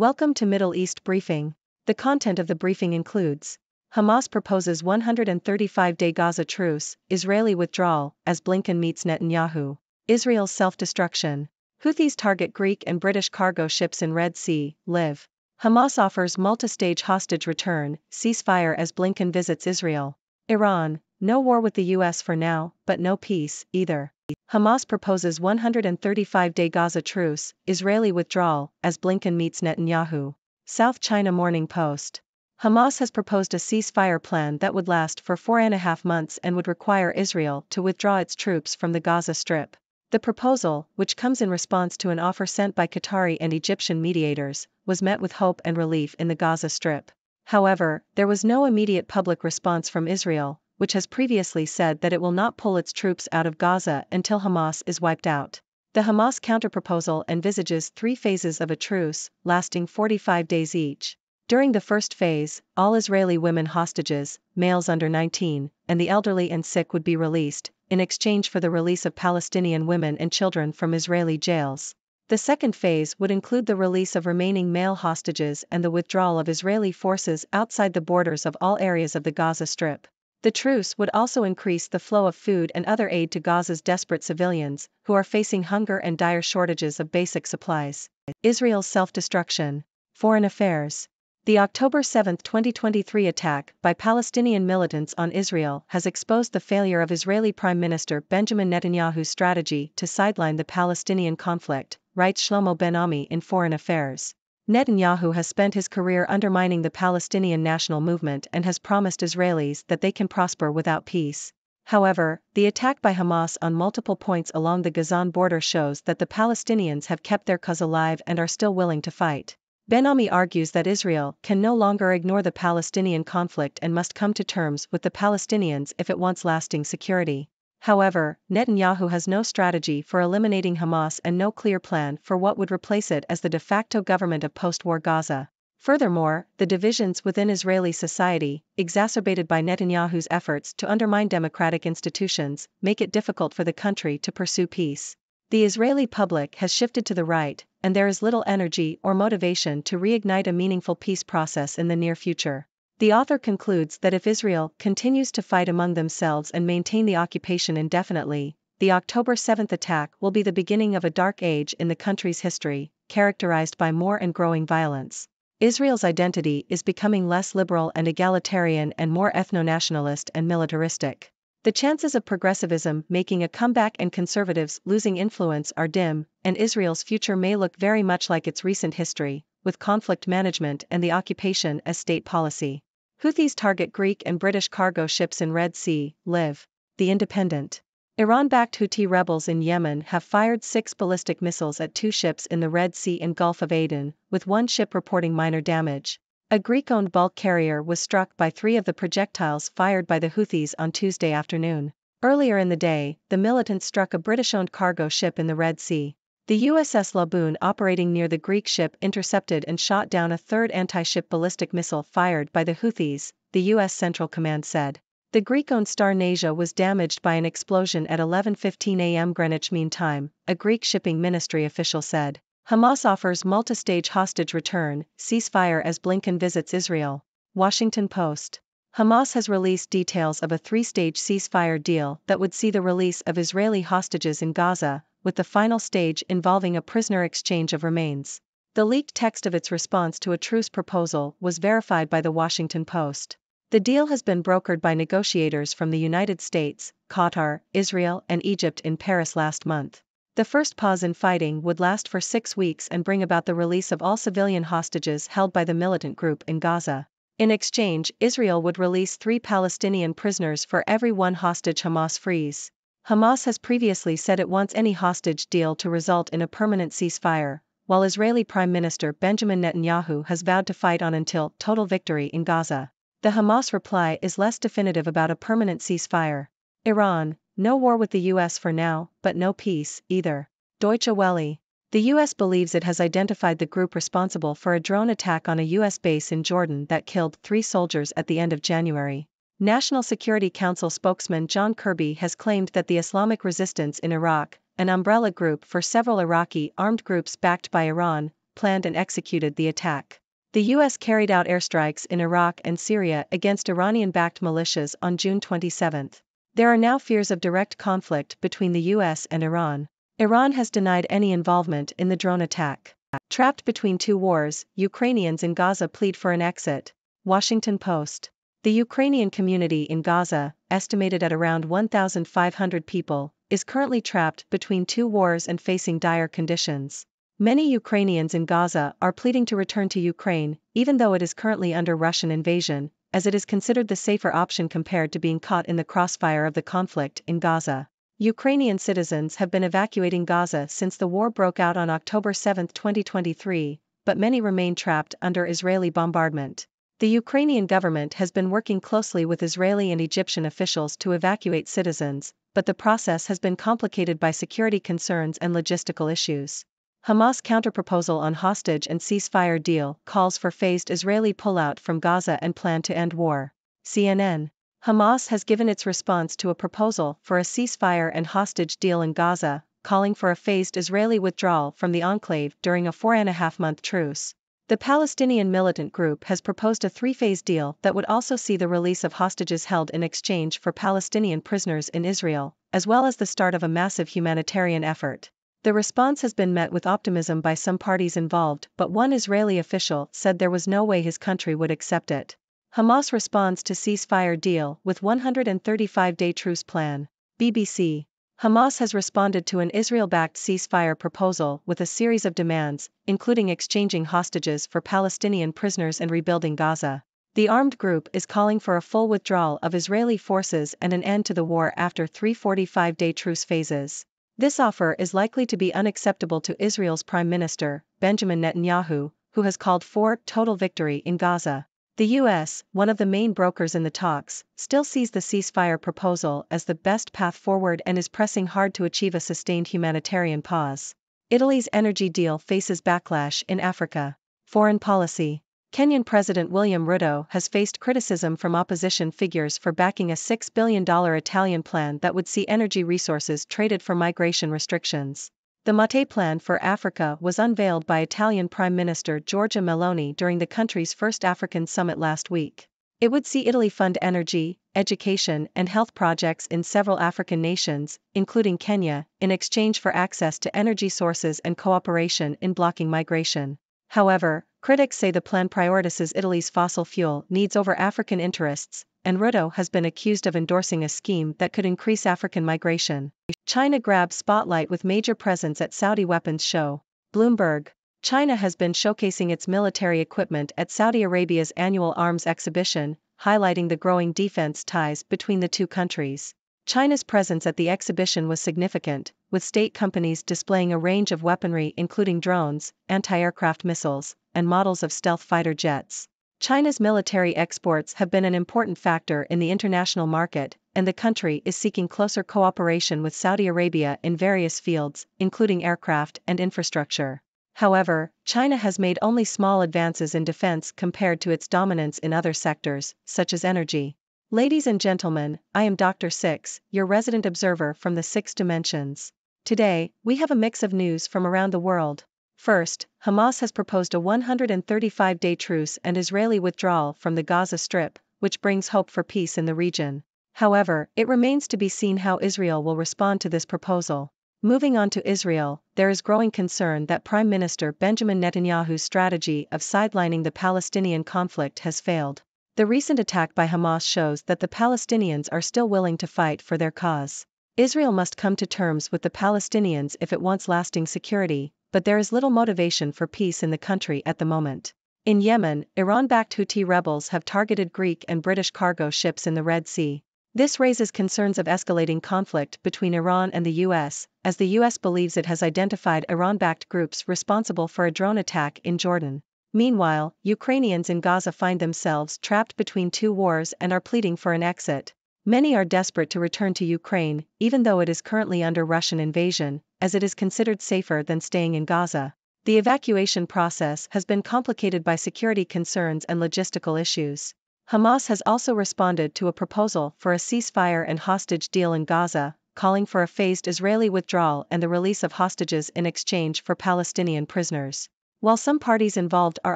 Welcome to Middle East Briefing. The content of the briefing includes: Hamas proposes 135-day Gaza truce, Israeli withdrawal, as Blinken meets Netanyahu, Israel's self-destruction, Houthis target Greek and British cargo ships in Red Sea, live. Hamas offers multi-stage hostage return, ceasefire as Blinken visits Israel. Iran, no war with the US for now, but no peace, either. Hamas proposes 135-day Gaza truce, Israeli withdrawal, as Blinken meets Netanyahu. South China Morning Post. Hamas has proposed a ceasefire plan that would last for 4.5 months and would require Israel to withdraw its troops from the Gaza Strip. The proposal, which comes in response to an offer sent by Qatari and Egyptian mediators, was met with hope and relief in the Gaza Strip. However, there was no immediate public response from Israel, which has previously said that it will not pull its troops out of Gaza until Hamas is wiped out. The Hamas counterproposal envisages 3 phases of a truce, lasting 45 days each. During the first phase, all Israeli women hostages, males under 19, and the elderly and sick would be released, in exchange for the release of Palestinian women and children from Israeli jails. The second phase would include the release of remaining male hostages and the withdrawal of Israeli forces outside the borders of all areas of the Gaza Strip. The truce would also increase the flow of food and other aid to Gaza's desperate civilians, who are facing hunger and dire shortages of basic supplies. Israel's self-destruction. Foreign Affairs. The October 7, 2023 attack by Palestinian militants on Israel has exposed the failure of Israeli Prime Minister Benjamin Netanyahu's strategy to sideline the Palestinian conflict, writes Shlomo Ben-Ami in Foreign Affairs. Netanyahu has spent his career undermining the Palestinian national movement and has promised Israelis that they can prosper without peace. However, the attack by Hamas on multiple points along the Gazan border shows that the Palestinians have kept their cause alive and are still willing to fight. Ben-Ami argues that Israel can no longer ignore the Palestinian conflict and must come to terms with the Palestinians if it wants lasting security. However, Netanyahu has no strategy for eliminating Hamas and no clear plan for what would replace it as the de facto government of post-war Gaza. Furthermore, the divisions within Israeli society, exacerbated by Netanyahu's efforts to undermine democratic institutions, make it difficult for the country to pursue peace. The Israeli public has shifted to the right, and there is little energy or motivation to reignite a meaningful peace process in the near future. The author concludes that if Israel continues to fight among themselves and maintain the occupation indefinitely, the October 7 attack will be the beginning of a dark age in the country's history, characterized by more and growing violence. Israel's identity is becoming less liberal and egalitarian and more ethno-nationalist and militaristic. The chances of progressivism making a comeback and conservatives losing influence are dim, and Israel's future may look very much like its recent history, with conflict management and the occupation as state policy. Houthis target Greek and British cargo ships in Red Sea, live. The Independent. Iran-backed Houthi rebels in Yemen have fired 6 ballistic missiles at 2 ships in the Red Sea and Gulf of Aden, with 1 ship reporting minor damage. A Greek-owned bulk carrier was struck by 3 of the projectiles fired by the Houthis on Tuesday afternoon. Earlier in the day, the militants struck a British-owned cargo ship in the Red Sea. The USS Laboon operating near the Greek ship intercepted and shot down a 3rd anti-ship ballistic missile fired by the Houthis, the U.S. Central Command said. The Greek-owned Star Nasia was damaged by an explosion at 11:15 a.m. Greenwich Mean Time, a Greek shipping ministry official said. Hamas offers multi-stage hostage return, ceasefire as Blinken visits Israel. Washington Post. Hamas has released details of a 3-stage ceasefire deal that would see the release of Israeli hostages in Gaza, with the final stage involving a prisoner exchange of remains. The leaked text of its response to a truce proposal was verified by the Washington Post. The deal has been brokered by negotiators from the United States, Qatar, Israel, and Egypt in Paris last month. The first pause in fighting would last for 6 weeks and bring about the release of all civilian hostages held by the militant group in Gaza. In exchange, Israel would release 3 Palestinian prisoners for every 1 hostage Hamas frees. Hamas has previously said it wants any hostage deal to result in a permanent ceasefire, while Israeli Prime Minister Benjamin Netanyahu has vowed to fight on until total victory in Gaza. The Hamas reply is less definitive about a permanent ceasefire. Iran, no war with the US for now, but no peace, either. Deutsche Welle. The US believes it has identified the group responsible for a drone attack on a US base in Jordan that killed 3 soldiers at the end of January. National Security Council spokesman John Kirby has claimed that the Islamic Resistance in Iraq, an umbrella group for several Iraqi armed groups backed by Iran, planned and executed the attack. The U.S. carried out airstrikes in Iraq and Syria against Iranian-backed militias on June 27. There are now fears of direct conflict between the U.S. and Iran. Iran has denied any involvement in the drone attack. Trapped between two wars, Ukrainians in Gaza plead for an exit. Washington Post. The Ukrainian community in Gaza, estimated at around 1,500 people, is currently trapped between two wars and facing dire conditions. Many Ukrainians in Gaza are pleading to return to Ukraine, even though it is currently under Russian invasion, as it is considered the safer option compared to being caught in the crossfire of the conflict in Gaza. Ukrainian citizens have been evacuating Gaza since the war broke out on October 7, 2023, but many remain trapped under Israeli bombardment. The Ukrainian government has been working closely with Israeli and Egyptian officials to evacuate citizens, but the process has been complicated by security concerns and logistical issues. Hamas counterproposal on hostage and ceasefire deal calls for phased Israeli pullout from Gaza and plan to end war. CNN. Hamas has given its response to a proposal for a ceasefire and hostage deal in Gaza, calling for a phased Israeli withdrawal from the enclave during a 4.5-month truce. The Palestinian militant group has proposed a three-phase deal that would also see the release of hostages held in exchange for Palestinian prisoners in Israel, as well as the start of a massive humanitarian effort. The response has been met with optimism by some parties involved, but one Israeli official said there was no way his country would accept it. Hamas responds to ceasefire deal with 135-day truce plan. BBC. Hamas has responded to an Israel-backed ceasefire proposal with a series of demands, including exchanging hostages for Palestinian prisoners and rebuilding Gaza. The armed group is calling for a full withdrawal of Israeli forces and an end to the war after 3 45-day truce phases. This offer is likely to be unacceptable to Israel's Prime Minister, Benjamin Netanyahu, who has called for total victory in Gaza. The U.S., one of the main brokers in the talks, still sees the ceasefire proposal as the best path forward and is pressing hard to achieve a sustained humanitarian pause. Italy's energy deal faces backlash in Africa. Foreign policy. Kenyan President William Ruto has faced criticism from opposition figures for backing a $6 billion Italian plan that would see energy resources traded for migration restrictions. The Mattei Plan for Africa was unveiled by Italian Prime Minister Giorgia Meloni during the country's first African summit last week. It would see Italy fund energy, education, and health projects in several African nations, including Kenya, in exchange for access to energy sources and cooperation in blocking migration. However, critics say the plan prioritizes Italy's fossil fuel needs over African interests, and Ruto has been accused of endorsing a scheme that could increase African migration. China grabs spotlight with major presence at Saudi weapons show. Bloomberg. China has been showcasing its military equipment at Saudi Arabia's annual arms exhibition, highlighting the growing defense ties between the two countries. China's presence at the exhibition was significant, with state companies displaying a range of weaponry including drones, anti-aircraft missiles, and models of stealth fighter jets. China's military exports have been an important factor in the international market, and the country is seeking closer cooperation with Saudi Arabia in various fields, including aircraft and infrastructure. However, China has made only small advances in defense compared to its dominance in other sectors, such as energy. Ladies and gentlemen, I am Dr. Six, your resident observer from the Six Dimensions. Today, we have a mix of news from around the world. First, Hamas has proposed a 135-day truce and Israeli withdrawal from the Gaza Strip, which brings hope for peace in the region. However, it remains to be seen how Israel will respond to this proposal. Moving on to Israel, there is growing concern that Prime Minister Benjamin Netanyahu's strategy of sidelining the Palestinian conflict has failed. The recent attack by Hamas shows that the Palestinians are still willing to fight for their cause. Israel must come to terms with the Palestinians if it wants lasting security, but there is little motivation for peace in the country at the moment. In Yemen, Iran-backed Houthi rebels have targeted Greek and British cargo ships in the Red Sea. This raises concerns of escalating conflict between Iran and the U.S., as the U.S. believes it has identified Iran-backed groups responsible for a drone attack in Jordan. Meanwhile, Ukrainians in Gaza find themselves trapped between two wars and are pleading for an exit. Many are desperate to return to Ukraine, even though it is currently under Russian invasion, as it is considered safer than staying in Gaza. The evacuation process has been complicated by security concerns and logistical issues. Hamas has also responded to a proposal for a ceasefire and hostage deal in Gaza, calling for a phased Israeli withdrawal and the release of hostages in exchange for Palestinian prisoners. While some parties involved are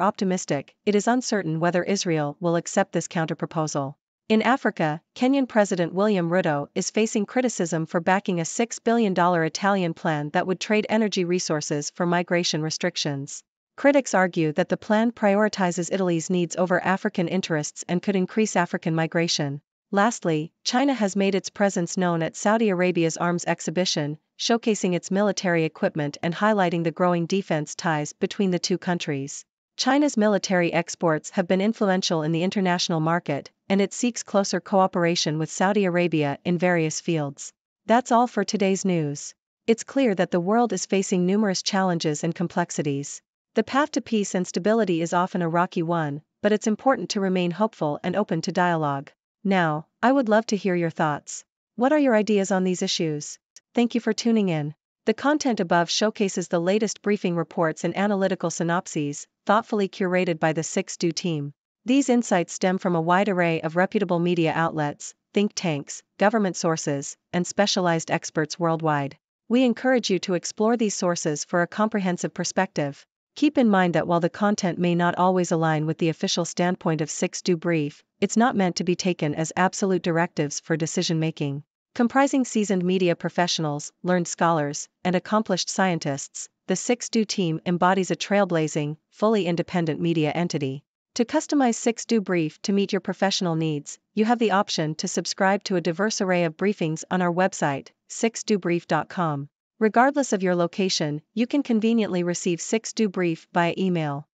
optimistic, it is uncertain whether Israel will accept this counterproposal. In Africa, Kenyan President William Ruto is facing criticism for backing a $6 billion Italian plan that would trade energy resources for migration restrictions. Critics argue that the plan prioritizes Italy's needs over African interests and could increase African migration. Lastly, China has made its presence known at Saudi Arabia's arms exhibition, showcasing its military equipment and highlighting the growing defense ties between the two countries. China's military exports have been influential in the international market, and it seeks closer cooperation with Saudi Arabia in various fields. That's all for today's news. It's clear that the world is facing numerous challenges and complexities. The path to peace and stability is often a rocky one, but it's important to remain hopeful and open to dialogue. Now, I would love to hear your thoughts. What are your ideas on these issues? Thank you for tuning in. The content above showcases the latest briefing reports and analytical synopses, thoughtfully curated by the 6Do team. These insights stem from a wide array of reputable media outlets, think tanks, government sources, and specialized experts worldwide. We encourage you to explore these sources for a comprehensive perspective. Keep in mind that while the content may not always align with the official standpoint of 6Do Brief, it's not meant to be taken as absolute directives for decision-making. Comprising seasoned media professionals, learned scholars, and accomplished scientists, the 6Do team embodies a trailblazing, fully independent media entity. To customize 6Do Brief to meet your professional needs, you have the option to subscribe to a diverse array of briefings on our website, 6dobrief.com. Regardless of your location, you can conveniently receive 6Do Brief via email.